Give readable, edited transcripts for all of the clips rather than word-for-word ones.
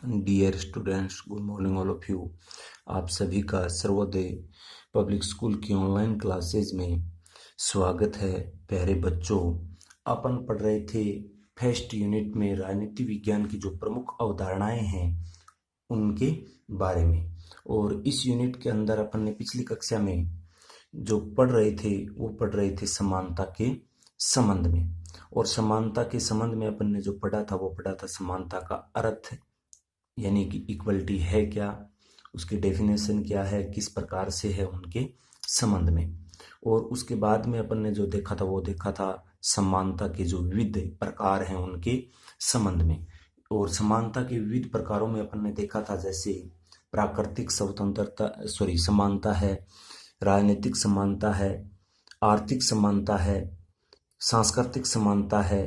Dear students, good morning all of you. आप सभी का सर्वोदय पब्लिक स्कूल की ऑनलाइन क्लासेज में स्वागत है। प्यारे बच्चों, अपन पढ़ रहे थे फर्स्ट यूनिट में राजनीति विज्ञान की जो प्रमुख अवधारणाएं हैं उनके बारे में। और इस यूनिट के अंदर अपन ने पिछली कक्षा में जो पढ़ रहे थे वो पढ़ रहे थे समानता के संबंध में। और समानता के संबंध में अपन ने जो पढ़ा था वो पढ़ा था समानता का अर्थ, यानी कि इक्वलिटी है क्या, उसकी डेफिनेशन क्या है, किस प्रकार से है उनके संबंध में। और उसके बाद में अपन ने जो देखा था वो देखा था समानता के जो विविध प्रकार हैं उनके संबंध में। और समानता के विविध प्रकारों में अपन ने देखा था जैसे प्राकृतिक स्वतंत्रता समानता है, राजनीतिक समानता है, आर्थिक समानता है, सांस्कृतिक समानता है,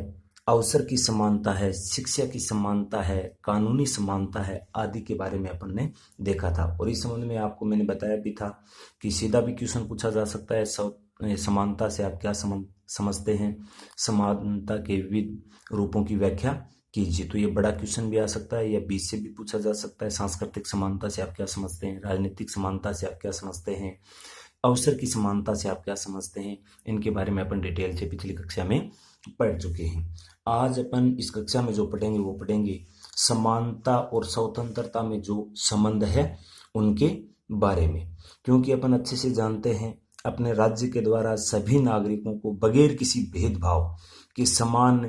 अवसर की समानता है, शिक्षा की समानता है, कानूनी समानता है आदि के बारे में अपन ने देखा था। और इस संबंध में आपको मैंने बताया भी था कि सीधा भी क्वेश्चन पूछा जा सकता है, समानता से आप क्या समझते हैं, समानता के विविध रूपों की व्याख्या कीजिए। तो ये बड़ा क्वेश्चन भी आ सकता है या बीच से भी पूछा जा सकता है। सांस्कृतिक समानता से आप क्या समझते हैं, राजनीतिक समानता से आप क्या समझते हैं, अवसर की समानता से आप क्या समझते हैं, इनके बारे में अपन डिटेल से पिछली कक्षा में पढ़ चुके हैं। आज अपन इस कक्षा में जो पढ़ेंगे वो पढ़ेंगे समानता और स्वतंत्रता में जो संबंध है उनके बारे में। क्योंकि अपन अच्छे से जानते हैं अपने राज्य के द्वारा सभी नागरिकों को बगैर किसी भेदभाव के समान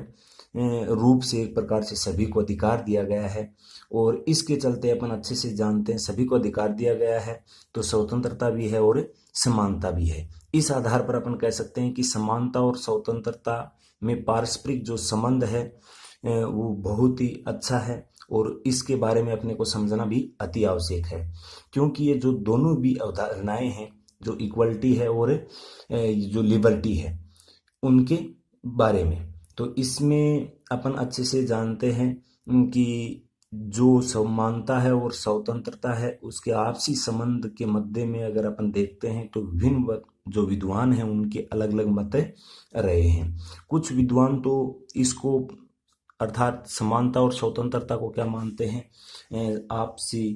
रूप से एक प्रकार से सभी को अधिकार दिया गया है। और इसके चलते अपन अच्छे से जानते हैं सभी को अधिकार दिया गया है तो स्वतंत्रता भी है और समानता भी है। इस आधार पर अपन कह सकते हैं कि समानता और स्वतंत्रता में पारस्परिक जो संबंध है वो बहुत ही अच्छा है और इसके बारे में अपने को समझना भी अति आवश्यक है। क्योंकि ये जो दोनों भी अवधारणाएं हैं, जो इक्वलिटी है और जो लिबर्टी है, उनके बारे में, तो इसमें अपन अच्छे से जानते हैं कि जो समानता है और स्वतंत्रता है उसके आपसी संबंध के मध्य में अगर अपन देखते हैं तो विभिन्न जो विद्वान हैं उनके अलग अलग मत रहे हैं। कुछ विद्वान तो इसको अर्थात समानता और स्वतंत्रता को क्या मानते हैं, आपसी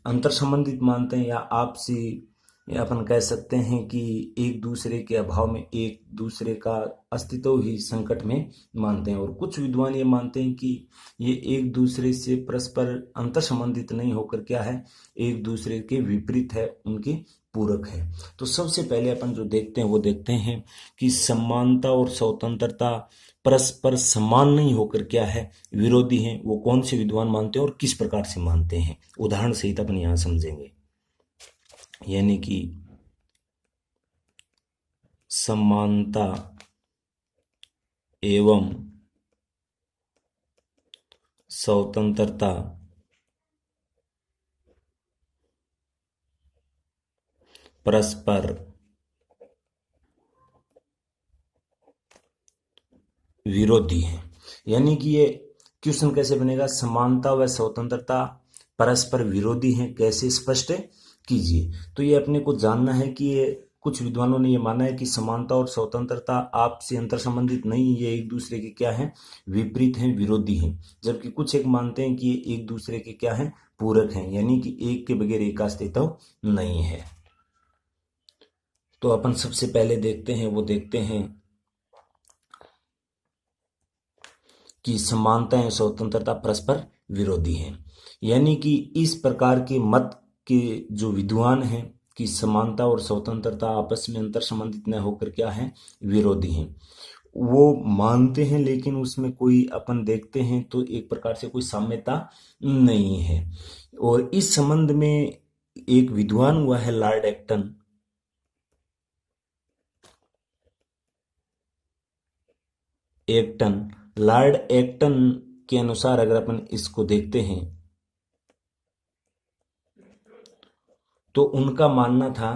अंतर संबंधित मानते हैं, या आपसी अपन कह सकते हैं कि एक दूसरे के अभाव में एक दूसरे का अस्तित्व ही संकट में मानते हैं। और कुछ विद्वान ये मानते हैं कि ये एक दूसरे से परस्पर अंतर संबंधित नहीं होकर क्या है, एक दूसरे के विपरीत है, उनके पूरक है। तो सबसे पहले अपन जो देखते हैं वो देखते हैं कि समानता और स्वतंत्रता परस्पर समान नहीं होकर क्या है, विरोधी हैं। वो कौन से विद्वान मानते हैं और किस प्रकार से मानते हैं, उदाहरण सहित अपन यहाँ समझेंगे। यानी कि समानता एवं स्वतंत्रता परस्पर विरोधी है। यानी कि ये क्वेश्चन कैसे बनेगा, समानता व स्वतंत्रता परस्पर विरोधी हैं, कैसे स्पष्ट कीजिए। तो ये अपने को जानना है कि ये कुछ विद्वानों ने ये माना है कि समानता और स्वतंत्रता आपसे अंतर संबंधित नहीं, ये एक दूसरे के क्या हैं, विपरीत हैं, विरोधी हैं। जबकि कुछ एक मानते हैं कि ये एक दूसरे के क्या हैं, पूरक हैं, यानी कि एक के बगैर एक का अस्तित्व नहीं है। तो अपन सबसे पहले देखते हैं, वो देखते हैं कि समानता एवं स्वतंत्रता परस्पर विरोधी हैं। यानी कि इस प्रकार के मत के जो विद्वान हैं कि समानता और स्वतंत्रता आपस में अंतर संबंधित न होकर क्या है, विरोधी हैं, वो मानते हैं, लेकिन उसमें कोई अपन देखते हैं तो एक प्रकार से कोई साम्यता नहीं है। और इस संबंध में एक विद्वान हुआ है लॉर्ड एक्टन। लॉर्ड एक्टन के अनुसार अगर अपन इसको देखते हैं तो उनका मानना था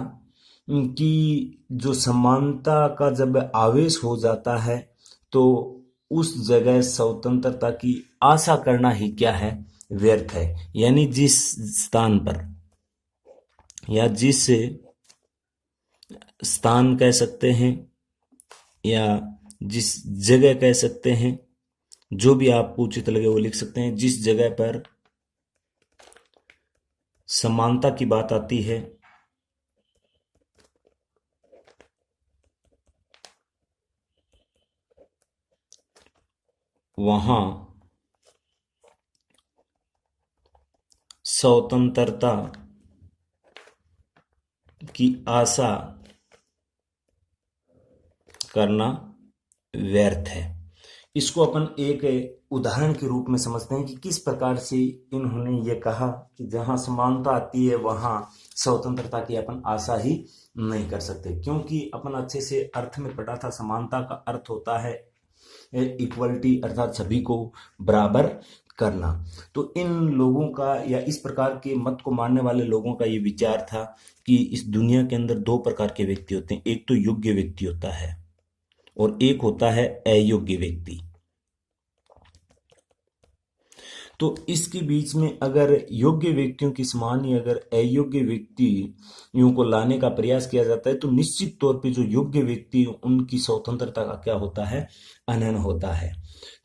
कि जो समानता का जब आवेश हो जाता है तो उस जगह स्वतंत्रता की आशा करना ही क्या है, व्यर्थ है। यानी जिस स्थान पर या जिस स्थान कह सकते हैं या जिस जगह कह सकते हैं, जो भी आपको उचित लगे वो लिख सकते हैं, जिस जगह पर समानता की बात आती है वहां स्वतंत्रता की आशा करना व्यर्थ है। इसको अपन एक उदाहरण के रूप में समझते हैं कि किस प्रकार से इन्होंने ये कहा कि जहां समानता आती है वहां स्वतंत्रता की अपन आशा ही नहीं कर सकते, क्योंकि अपन अच्छे से अर्थ में पढ़ा था। समानता का अर्थ होता है इक्वलिटी, अर्थात सभी को बराबर करना। तो इन लोगों का या इस प्रकार के मत को मानने वाले लोगों का ये विचार था कि इस दुनिया के अंदर दो प्रकार के व्यक्ति होते हैं, एक तो योग्य व्यक्ति होता है और एक होता है अयोग्य व्यक्ति। तो इसके बीच में अगर योग्य व्यक्तियों की समान ही अगर अयोग्य व्यक्तियों को लाने का प्रयास किया जाता है तो निश्चित तौर पे जो योग्य व्यक्ति उनकी स्वतंत्रता का क्या होता है, हनन होता है।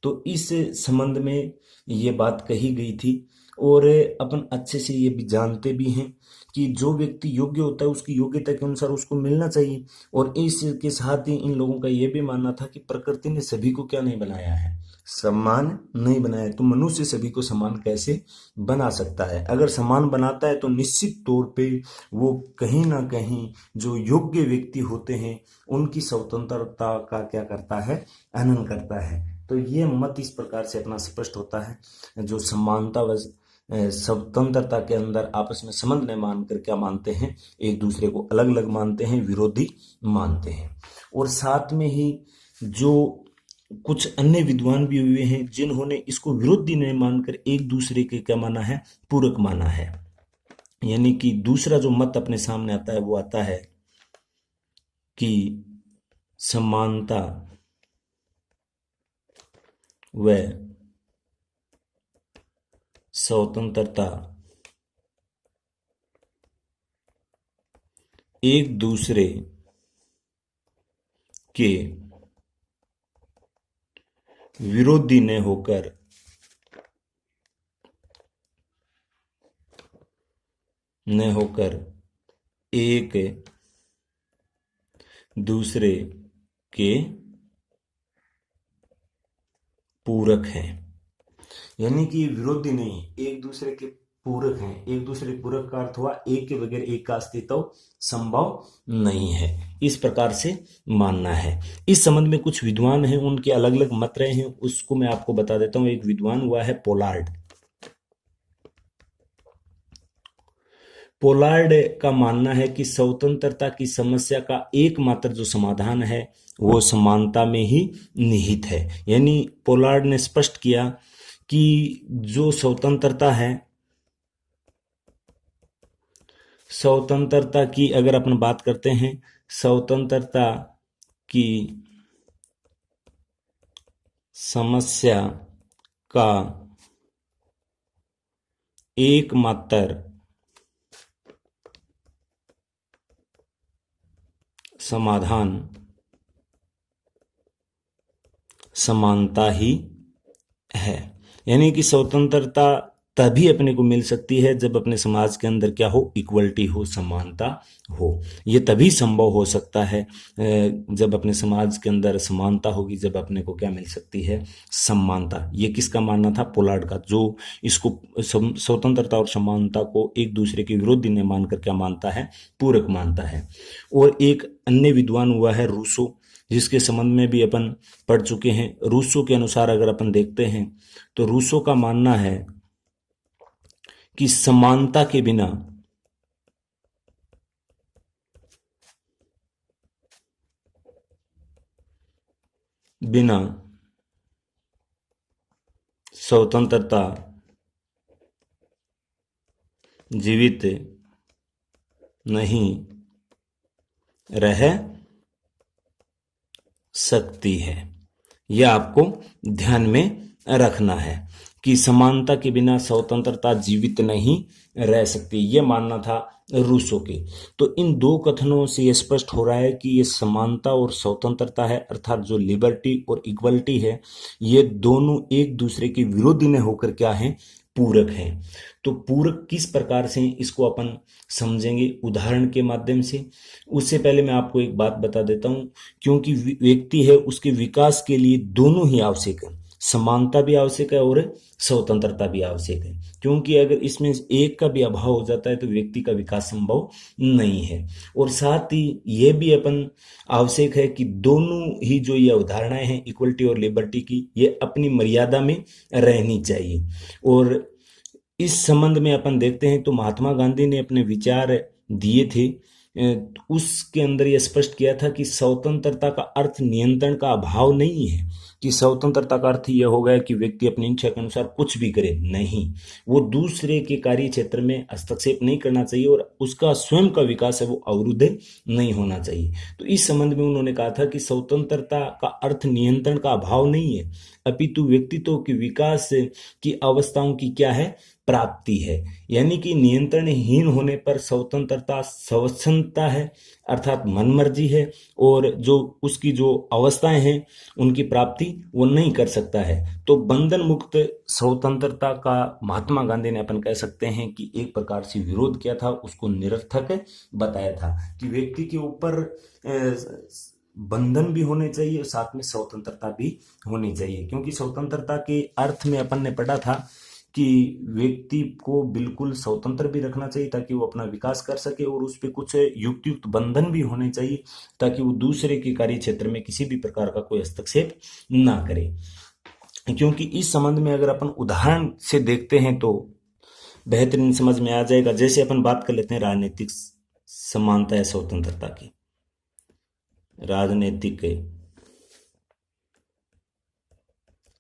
तो इस संबंध में ये बात कही गई थी और अपन अच्छे से ये भी जानते भी हैं कि जो व्यक्ति योग्य होता है उसकी योग्यता के अनुसार उसको मिलना चाहिए। और इसके साथ ही इन लोगों का ये भी मानना था कि प्रकृति ने सभी को क्या नहीं बनाया है, समान नहीं बनाया। तो मनुष्य सभी को समान कैसे बना सकता है? अगर समान बनाता है तो निश्चित तौर पे वो कहीं ना कहीं जो योग्य व्यक्ति होते हैं उनकी स्वतंत्रता का क्या करता है, हनन करता है। तो ये मत इस प्रकार से अपना स्पष्ट होता है। जो समानता व स्वतंत्रता के अंदर आपस में संबंध नहीं मानकर क्या मानते हैं, एक दूसरे को अलग अलग मानते हैं, विरोधी मानते हैं। और साथ में ही जो कुछ अन्य विद्वान भी हुए हैं जिन्होंने इसको विरोधी नहीं मानकर एक दूसरे के क्या माना है, पूरक माना है। यानी कि दूसरा जो मत अपने सामने आता है वो आता है कि समानता व स्वतंत्रता एक दूसरे के विरोधी न होकर एक दूसरे के पूरक हैं। यानी कि विरोधी नहीं, एक दूसरे के पूरक हैं। एक दूसरे पूरक का अर्थ हुआ एक के बगैर एक का अस्तित्व संभव नहीं है, इस प्रकार से मानना है। इस संबंध में कुछ विद्वान हैं, उनके अलग अलग मत रहे हैं, उसको मैं आपको बता देता हूं। एक विद्वान हुआ है पोलार्ड। पोलार्ड का मानना है कि स्वतंत्रता की समस्या का एकमात्र जो समाधान है वो समानता में ही निहित है। यानी पोलार्ड ने स्पष्ट किया कि जो स्वतंत्रता है, स्वतंत्रता की अगर अपन बात करते हैं, स्वतंत्रता की समस्या का एकमात्र समाधान समानता ही है। यानी कि स्वतंत्रता तभी अपने को मिल सकती है जब अपने समाज के अंदर क्या हो, इक्वलिटी हो, समानता हो। ये तभी संभव हो सकता है जब अपने समाज के अंदर समानता होगी, जब अपने को क्या मिल सकती है, समानता। ये किसका मानना था, पोलार्ड का, जो इसको स्वतंत्रता और समानता को एक दूसरे के विरोधी नहीं मानकर क्या मानता है, पूरक मानता है। और एक अन्य विद्वान हुआ है रूसो, जिसके संबंध में भी अपन पढ़ चुके हैं। रूसो के अनुसार अगर अपन देखते हैं तो रूसो का मानना है कि समानता के बिना स्वतंत्रता जीवित नहीं रह सकती है। यह आपको ध्यान में रखना है कि समानता के बिना स्वतंत्रता जीवित नहीं रह सकती। यह मानना था रूसो के। तो इन दो कथनों से यह स्पष्ट हो रहा है कि ये समानता और स्वतंत्रता है, अर्थात जो लिबर्टी और इक्वलिटी है, ये दोनों एक दूसरे के विरोधी न होकर क्या है, पूरक हैं। तो पूरक किस प्रकार से इसको अपन समझेंगे उदाहरण के माध्यम से। उससे पहले मैं आपको एक बात बता देता हूं, क्योंकि व्यक्ति है उसके विकास के लिए दोनों ही आवश्यक है, समानता भी आवश्यक है और स्वतंत्रता भी आवश्यक है। क्योंकि अगर इसमें एक का भी अभाव हो जाता है तो व्यक्ति का विकास संभव नहीं है। और साथ ही यह भी अपन आवश्यक है कि दोनों ही जो ये अवधारणाएं हैं इक्वलिटी और लिबर्टी की, ये अपनी मर्यादा में रहनी चाहिए। और इस संबंध में अपन देखते हैं तो महात्मा गांधी ने अपने विचार दिए थे, उसके अंदर यह स्पष्ट किया था कि स्वतंत्रता का अर्थ नियंत्रण का अभाव नहीं है, कि स्वतंत्रता का अर्थ यह हो गया कि व्यक्ति अपनी इच्छा के अनुसार कुछ भी करे, नहीं, वो दूसरे के कार्य क्षेत्र में हस्तक्षेप नहीं करना चाहिए और उसका स्वयं का विकास है वो अवरुद्ध नहीं होना चाहिए। तो इस संबंध में उन्होंने कहा था कि स्वतंत्रता का अर्थ नियंत्रण का अभाव नहीं है, अपितु व्यक्तित्व के विकास की अवस्थाओं की क्या है, प्राप्ति है। यानी कि नियंत्रणहीन होने पर स्वतंत्रता स्वच्छंदता है, अर्थात मनमर्जी है, और जो उसकी जो अवस्थाएं हैं उनकी प्राप्ति वो नहीं कर सकता है। तो बंधन मुक्त स्वतंत्रता का महात्मा गांधी ने अपन कह सकते हैं कि एक प्रकार से विरोध किया था, उसको निरर्थक बताया था कि व्यक्ति के ऊपर बंधन भी होने चाहिए और साथ में स्वतंत्रता भी होनी चाहिए। क्योंकि स्वतंत्रता के अर्थ में अपन ने पढ़ा था कि व्यक्ति को बिल्कुल स्वतंत्र भी रखना चाहिए ताकि वो अपना विकास कर सके, और उस पर कुछ युक्त युक्त बंधन भी होने चाहिए ताकि वो दूसरे के कार्य क्षेत्र में किसी भी प्रकार का कोई हस्तक्षेप ना करे। क्योंकि इस संबंध में अगर अपन उदाहरण से देखते हैं तो बेहतरीन समझ में आ जाएगा। जैसे अपन बात कर लेते हैं राजनीतिक समानता या स्वतंत्रता की। राजनीतिक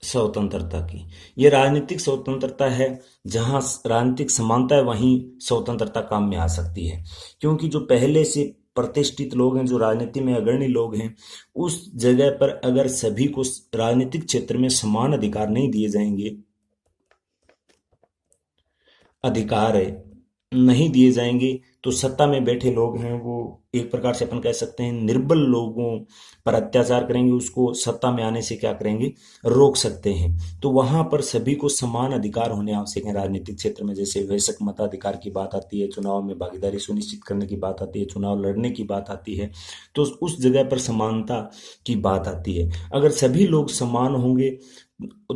स्वतंत्रता की, यह राजनीतिक स्वतंत्रता है, जहां राजनीतिक समानता है वहीं स्वतंत्रता काम में आ सकती है। क्योंकि जो पहले से प्रतिष्ठित लोग हैं, जो राजनीति में अग्रणी लोग हैं, उस जगह पर अगर सभी को राजनीतिक क्षेत्र में समान अधिकार नहीं दिए जाएंगे, अधिकार नहीं दिए जाएंगे, तो सत्ता में बैठे लोग हैं वो एक प्रकार से अपन कह सकते हैं निर्बल लोगों पर अत्याचार करेंगे, उसको सत्ता में आने से क्या करेंगे, रोक सकते हैं। तो वहां पर सभी को समान अधिकार होने आवश्यक है राजनीतिक क्षेत्र में। जैसे वयस्क मताधिकार की बात आती है, चुनाव में भागीदारी सुनिश्चित करने की बात आती है, चुनाव लड़ने की बात आती है, तो उस जगह पर समानता की बात आती है। अगर सभी लोग समान होंगे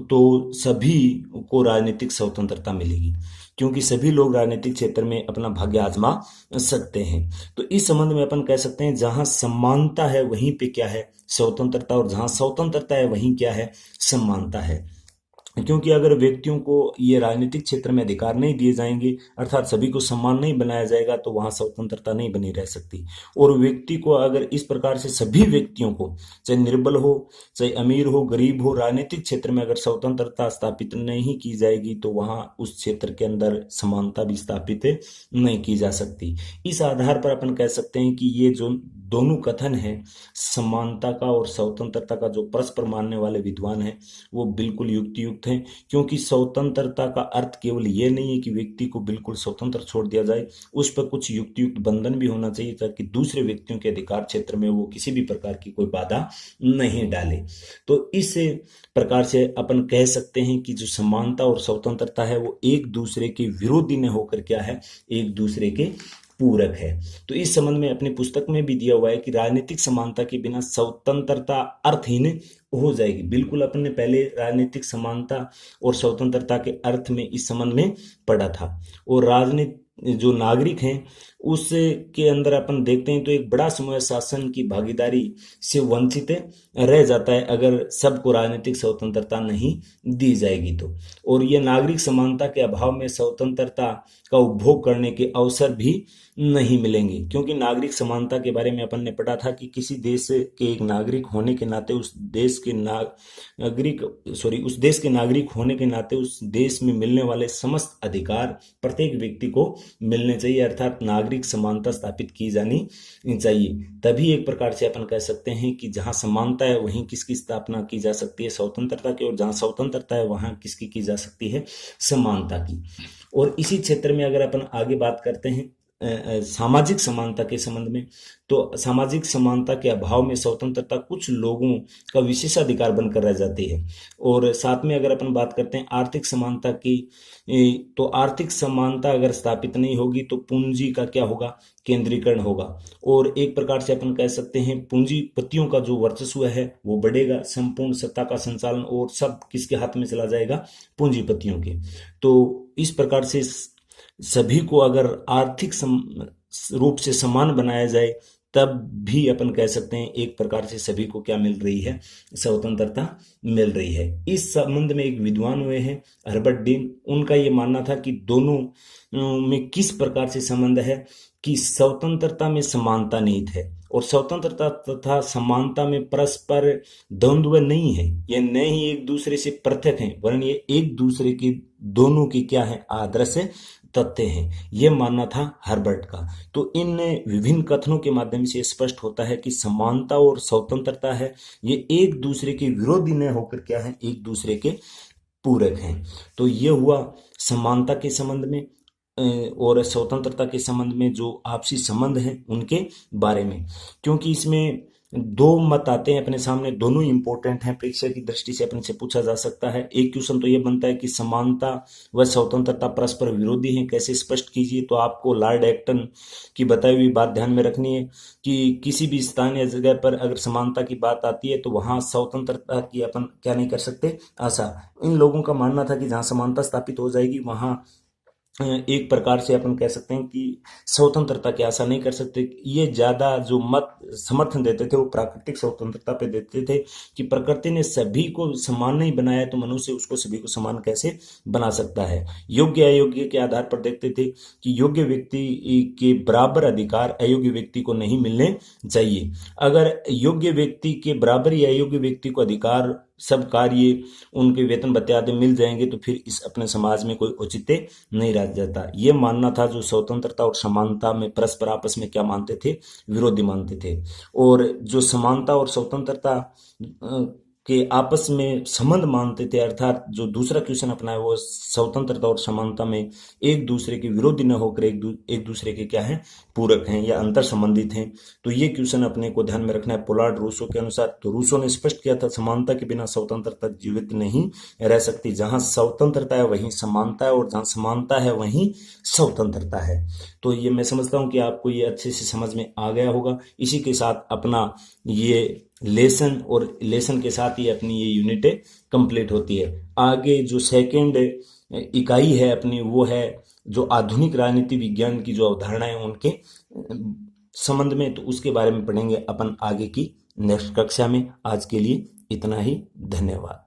तो सभी को राजनीतिक स्वतंत्रता मिलेगी, क्योंकि सभी लोग राजनीतिक क्षेत्र में अपना भाग्य आजमा सकते हैं। तो इस संबंध में अपन कह सकते हैं जहां समानता है वहीं पे क्या है, स्वतंत्रता, और जहां स्वतंत्रता है वहीं क्या है, समानता है। क्योंकि अगर व्यक्तियों को ये राजनीतिक क्षेत्र में अधिकार नहीं दिए जाएंगे, अर्थात सभी को सम्मान नहीं बनाया जाएगा, तो वहां स्वतंत्रता नहीं बनी रह सकती। और व्यक्ति को अगर इस प्रकार से सभी व्यक्तियों को, चाहे निर्बल हो चाहे अमीर हो गरीब हो, राजनीतिक क्षेत्र में अगर स्वतंत्रता स्थापित नहीं की जाएगी तो वहां उस क्षेत्र के अंदर समानता भी स्थापित नहीं की जा सकती। इस आधार पर अपन कह सकते हैं कि ये जो दोनों कथन है समानता का और स्वतंत्रता का, जो परस्पर मानने वाले विद्वान हैं वो बिल्कुल युक्तियुक्त हैं। क्योंकि स्वतंत्रता का अर्थ केवल ये नहीं है कि व्यक्ति को बिल्कुल स्वतंत्र छोड़ दिया जाए, उस पर कुछ युक्तियुक्त बंधन भी होना चाहिए ताकि दूसरे व्यक्तियों के अधिकार क्षेत्र में वो किसी भी प्रकार की कोई बाधा नहीं डाले। तो इस प्रकार से अपन कह सकते हैं कि जो समानता और स्वतंत्रता है वो एक दूसरे के विरोधी न होकर क्या है, एक दूसरे के पूरक है। तो इस संबंध में अपनी पुस्तक में भी दिया हुआ है कि राजनीतिक समानता के बिना स्वतंत्रता अर्थहीन हो जाएगी। बिल्कुल अपन ने पहले राजनीतिक समानता और स्वतंत्रता के अर्थ में इस संबंध में पढ़ा था। और राजनीति जो नागरिक हैं उसके अंदर अपन देखते हैं तो एक बड़ा समूह शासन की भागीदारी से वंचित रह जाता है अगर सबको राजनीतिक स्वतंत्रता नहीं दी जाएगी तो। और ये नागरिक समानता के अभाव में स्वतंत्रता का उपभोग करने के अवसर भी नहीं मिलेंगे। क्योंकि नागरिक समानता के बारे में अपन ने पढ़ा था कि किसी देश के एक नागरिक होने के नाते उस देश के नागरिक होने के नाते उस देश में मिलने वाले समस्त अधिकार प्रत्येक व्यक्ति को मिलने चाहिए, अर्थात नागरिक समानता स्थापित की जानी चाहिए। तभी एक प्रकार से अपन कह सकते हैं कि जहां समानता है वहीं किसकी स्थापना की जा सकती है, स्वतंत्रता की, और जहां स्वतंत्रता है वहां किसकी की जा सकती है, समानता की। और इसी क्षेत्र में अगर अपन आगे बात करते हैं सामाजिक समानता के संबंध में, तो सामाजिक समानता के अभाव में स्वतंत्रता कुछ लोगों का विशेषाधिकार बनकर रह जाती है। और साथ में अगर अपन बात करते हैं आर्थिक समानता की, तो आर्थिक समानता अगर स्थापित नहीं होगी तो पूंजी का क्या होगा, केंद्रीकरण होगा। और एक प्रकार से अपन कह सकते हैं पूंजीपतियों का जो वर्चस्व है वो बढ़ेगा, संपूर्ण सत्ता का संचालन और सब किसके हाथ में चला जाएगा, पूंजीपतियों के। तो इस प्रकार से सभी को अगर आर्थिक रूप से समान बनाया जाए तब भी अपन कह सकते हैं एक प्रकार से सभी को क्या मिल रही है, स्वतंत्रता मिल रही है। इस संबंध में एक विद्वान हुए हैं हर्बर्ट डीन, उनका ये मानना था कि दोनों में किस प्रकार से संबंध है कि स्वतंत्रता में समानता निहित है और स्वतंत्रता तथा समानता में परस्पर द्वंद्व नहीं है, ये न ही एक दूसरे से पृथक हैं वरन ये एक दूसरे की दोनों की क्या है, आदर्श तथ्य हैं। यह मानना था हर्बर्ट का। तो इन विभिन्न कथनों के माध्यम से स्पष्ट होता है कि समानता और स्वतंत्रता है ये एक दूसरे के विरोधी न होकर क्या है, एक दूसरे के पूरक हैं। तो ये हुआ समानता के संबंध में और स्वतंत्रता के संबंध में जो आपसी संबंध हैं उनके बारे में। क्योंकि इसमें दो मत आते हैं अपने सामने, दोनों इंपॉर्टेंट हैं, परीक्षा की दृष्टि से अपने से पूछा जा सकता है। एक क्वेश्चन तो ये बनता है कि समानता व स्वतंत्रता परस्पर विरोधी हैं, कैसे स्पष्ट कीजिए। तो आपको लॉर्ड एक्टन की बताई हुई बात ध्यान में रखनी है कि किसी भी स्थान या जगह पर अगर समानता की बात आती है तो वहां स्वतंत्रता की अपन क्या नहीं कर सकते, आशा। इन लोगों का मानना था कि जहां समानता स्थापित हो जाएगी वहां एक प्रकार से अपन कह सकते हैं कि स्वतंत्रता की आशा नहीं कर सकते। ये ज्यादा जो मत समर्थन देते थे वो प्राकृतिक स्वतंत्रता पे देते थे कि प्रकृति ने सभी को समान नहीं बनाया तो मनुष्य उसको सभी को समान कैसे बना सकता है। योग्य अयोग्य के आधार पर देखते थे कि योग्य व्यक्ति के बराबर अधिकार अयोग्य व्यक्ति को नहीं मिलने चाहिए। अगर योग्य व्यक्ति के बराबर या अयोग्य व्यक्ति को अधिकार, सब कार्य, उनके वेतन भत्ते आदि मिल जाएंगे तो फिर इस अपने समाज में कोई औचित्य नहीं रह जाता। ये मानना था जो स्वतंत्रता और समानता में परस्पर आपस में क्या मानते थे, विरोधी मानते थे। और जो समानता और स्वतंत्रता के आपस में संबंध मानते थे, अर्थात जो दूसरा क्वेश्चन अपनाया वो स्वतंत्रता और समानता में एक दूसरे के विरोधी न होकर एक दूसरे के क्या है, पूरक हैं या अंतर संबंधित हैं। तो ये क्वेश्चन अपने को ध्यान में रखना है। पोलार्ड रूसो के अनुसार, तो रूसो ने स्पष्ट किया था समानता के बिना स्वतंत्रता जीवित नहीं रह सकती। जहां स्वतंत्रता है वहीं समानता है और जहां समानता है वहीं स्वतंत्रता है। तो ये मैं समझता हूं कि आपको ये अच्छे से समझ में आ गया होगा। इसी के साथ अपना ये लेसन और लेसन के साथ ही अपनी ये यूनिटें कंप्लीट होती है। आगे जो सेकंड इकाई है अपनी वो है जो आधुनिक राजनीति विज्ञान की जो अवधारणाएं उनके संबंध में, तो उसके बारे में पढ़ेंगे अपन आगे की नेक्स्ट कक्षा में। आज के लिए इतना ही, धन्यवाद।